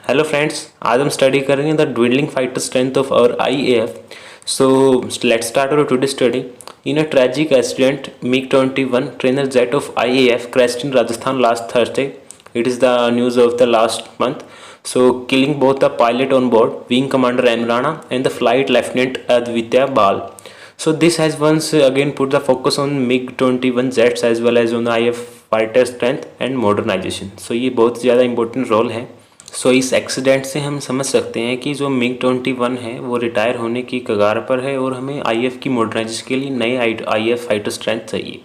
Hello friends, आज हम study करेंगे the dwindling fighter strength of our IAF. So let's start our today study. In a tragic accident, MiG-21 trainer jet of IAF crashed in Rajasthan last Thursday. It is the news of the last month. So, killing both the pilot on board, Wing Commander M. Rana, and the flight lieutenant Advitya Bal. So, this has once again put the focus on MiG-21 jets as well as on IAF fighter strength and modernization. So, ये बहुत ज़्यादा important role है. इस accident से हम समझ सकते हैं कि जो MiG-21 है वो रिटायर होने की कगार पर है और हमें आईएफ की मॉडर्नाइजेशन के लिए नए आईएफ फाइटर स्ट्रेंथ चाहिए.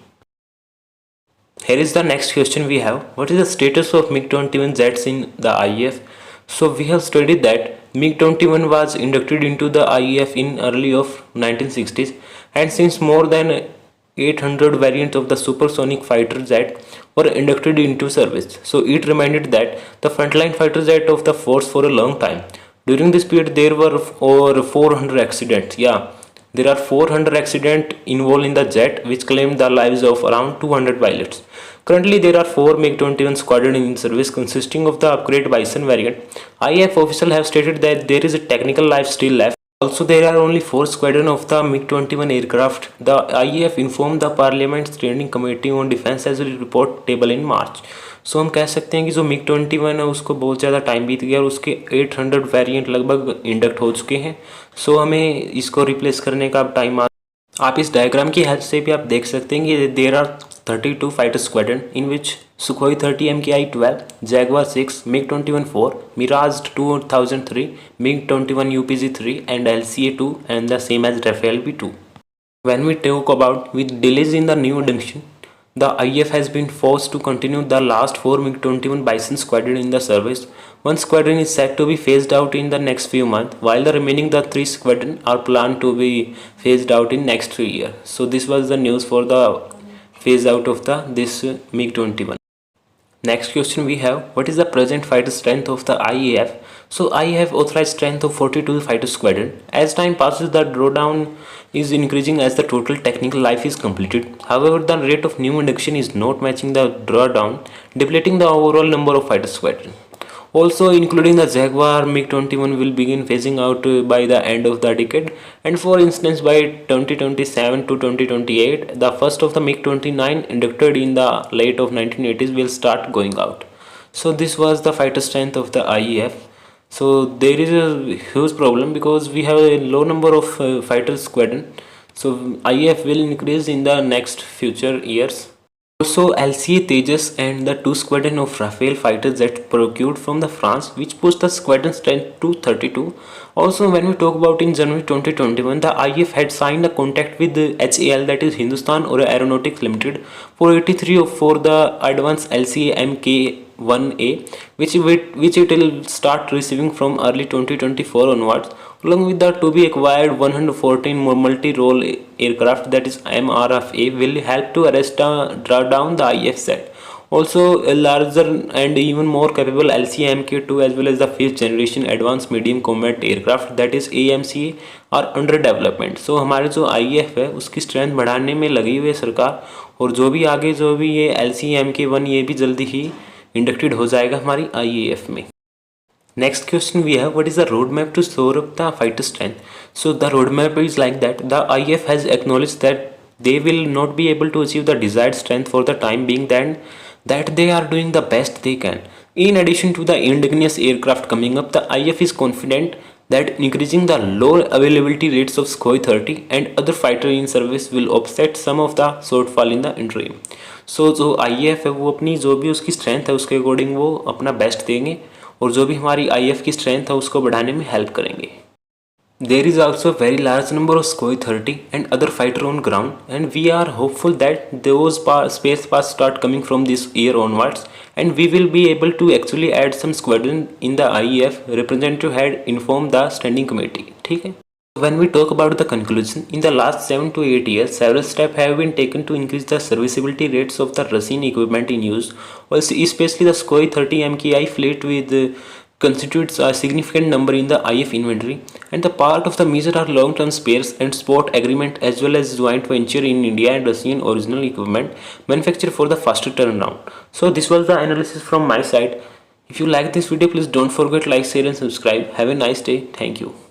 Here is the next question we have. What is the status of MiG-21 jets in the IAF? So we have studied that MiG-21 was inducted into the IAF in early of 1960s, and since more than 800 variants of the supersonic fighter jet were inducted into service. So it remained that the frontline fighter jet of the force for a long time. During this period, there were over 400 accidents. Yeah, there are 400 accidents involved in the jet, which claimed the lives of around 200 pilots. Currently, there are 4 MiG-21 squadrons in service consisting of the upgrade Bison variant. IAF officials have stated that there is a technical life still left. Also, there are only 4 squadrons of the MiG-21 aircraft. The IAF informed the Parliament's Standing Committee on Defense as a report table in March. सो हम कह सकते हैं कि जो MiG-21 है उसको बहुत ज़्यादा टाइम बीत गया और उसके 800 वेरिएंट लगभग इंडक्ट हो चुके हैं. सो हमें इसको रिप्लेस करने का अब टाइम आ. आप इस डायग्राम की हेल्प से भी आप देख सकते हैं कि there are 32 fighter squadron in which Sukhoi 30 MKI-12, Jaguar 6, MiG-21 4, Mirage 2003, MiG-21 UPZ-3 and LCA-2 and the same as Rafale B-2. When we talk about with delays in the new induction, the IAF has been forced to continue the last 4 MiG-21 Bison squadron in the service. One squadron is set to be phased out in the next few months, while the remaining 3 squadrons are planned to be phased out in next 3 years. So this was the news for the phase out of this MiG-21. Next question we have, what is the present fighter strength of the IAF? So IAF authorized strength of 42 fighter squadron. As time passes, the drawdown is increasing as the total technical life is completed. However, the rate of new induction is not matching the drawdown, depleting the overall number of fighter squadron. Also, including the Jaguar, MiG-21 will begin phasing out by the end of the decade, and for instance by 2027 to 2028, the first of the MiG-29 inducted in the late of 1980s will start going out. So this was the fighter strength of the IAF. So there is a huge problem because we have a low number of fighter squadron. So IAF will increase in the next future years. Also, LCA Tejas and the 2 squadron of Rafale fighter jets procured from the France, which pushed the squadron strength to 32. Also, when we talk about in January 2021, the IAF had signed a contract with the HAL, that is Hindustan Aeronautics Limited, for 83 for the advanced LCA Mk1A, which it will start receiving from early 2024 onwards, along with the to be acquired 114 more multi-role aircraft, that is MRFA, will help to arrest draw down the IAF set. Also, a larger and even more capable LCA Mk2 as well as the 5th generation advanced medium combat aircraft, that is AMCA, are under development. So हमारे जो IAF है उसकी strength बढ़ाने में लगी हुई है सरकार, और जो भी आगे जो भी ये LCA Mk1 ये भी जल्दी ही इंडक्टेड हो जाएगा हमारी IAF में. Next question we have, what is the roadmap to shore up the fighter strength? So the roadmap is like that. The IAF has acknowledged that they will not be able to achieve the desired strength for the time being, then that they are doing the best they can. In addition to the indigenous aircraft coming up, the IAF is confident that increasing the low availability rates of Sukhoi 30 and other fighter in service will offset some of the shortfall in the interim. So जो IAF है वो अपनी जो भी उसकी strength है उसके according वो अपना बेस्ट देंगे और जो भी हमारी IAF की स्ट्रेंथ है उसको बढ़ाने में हेल्प करेंगे. There is also a very large number of Sukhoi 30 and other fighter on ground, and we are hopeful that those space parts start coming from this year onwards, and we will be able to actually add some squadron in the IAF. Representative had informed the standing committee. ठीक है. When we talk about the conclusion, in the last 7 to 8 years, several steps have been taken to increase the serviceability rates of the Russian equipment in use. Also, especially the Sukhoi 30 MKI fleet with constitutes a significant number in the IAF inventory, and the part of the measure are long-term spares and spot agreement as well as joint venture in India and Russian original equipment manufactured for the faster turnaround. So this was the analysis from my side. If you like this video, please don't forget like, share and subscribe. Have a nice day. Thank you.